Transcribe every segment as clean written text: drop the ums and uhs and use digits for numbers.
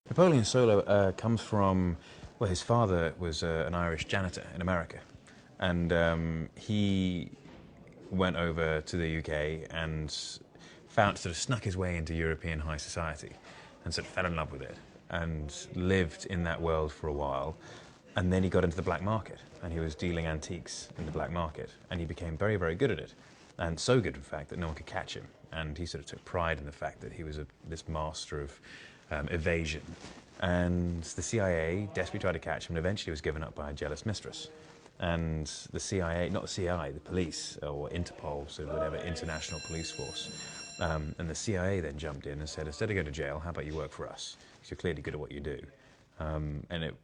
Napoleon Solo comes from, well, his father was an Irish janitor in America, and he went over to the UK and found, sort of snuck his way into European high society and sort of fell in love with it and lived in that world for a while. And then he got into the black market and he was dealing antiques in the black market, and he became very, very good at it. And so good, in fact, that no one could catch him. And he sort of took pride in the fact that he was this master of evasion. And the CIA desperately tried to catch him, and eventually was given up by a jealous mistress. And the CIA, not the CIA, the police, or Interpol, so whatever, international police force. And the CIA then jumped in and said, instead of going to jail, how about you work for us? Because you're clearly good at what you do. And it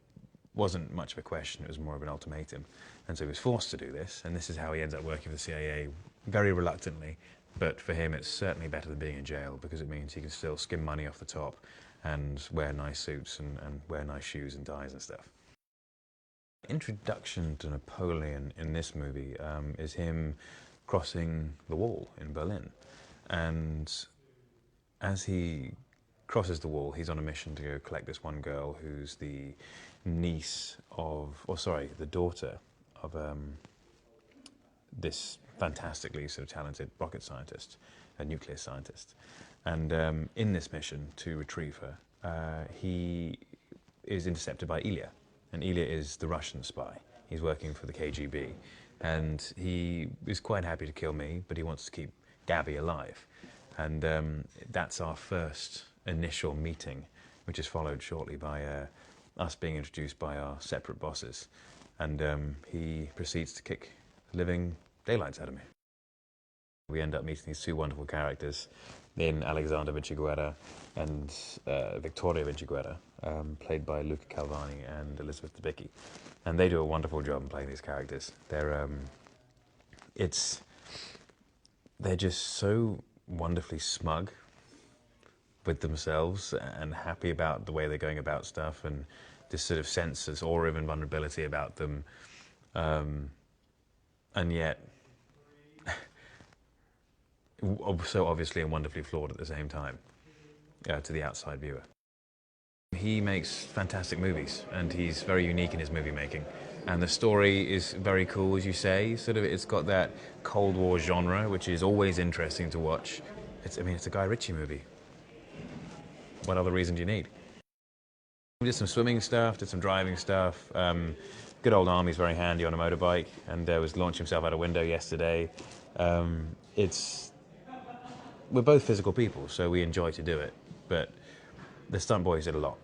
wasn't much of a question, it was more of an ultimatum. And so he was forced to do this, and this is how he ends up working for the CIA, very reluctantly. But for him, it's certainly better than being in jail, because it means he can still skim money off the top and wear nice suits and wear nice shoes and ties and stuff. Introduction to Napoleon in this movie is him crossing the wall in Berlin. And as he crosses the wall, he's on a mission to go collect this one girl who's the niece of, the daughter of this fantastically sort of talented rocket scientist, a nuclear scientist. And in this mission to retrieve her, he is intercepted by Ilya. And Ilya is the Russian spy. He's working for the KGB. And he is quite happy to kill me, but he wants to keep Gabby alive. And that's our first initial meeting, which is followed shortly by us being introduced by our separate bosses. And he proceeds to kick the living daylights out of me. We end up meeting these two wonderful characters in Alexander Vinciguerra and Victoria Vinciguerra, played by Luca Calvani and Elizabeth Debicki. And they do a wonderful job in playing these characters. They're just so wonderfully smug with themselves and happy about the way they're going about stuff, and this sort of sense, this aura of invulnerability about them, and yet so obviously and wonderfully flawed at the same time to the outside viewer. He makes fantastic movies, and he's very unique in his movie making. And the story is very cool, as you say. Sort of, it's got that Cold War genre, which is always interesting to watch. It's a Guy Ritchie movie. What other reason do you need? We did some swimming stuff, did some driving stuff. Good old Army's very handy on a motorbike, and was launching himself out a window yesterday. We're both physical people, so we enjoy to do it. But the stunt boys did a lot.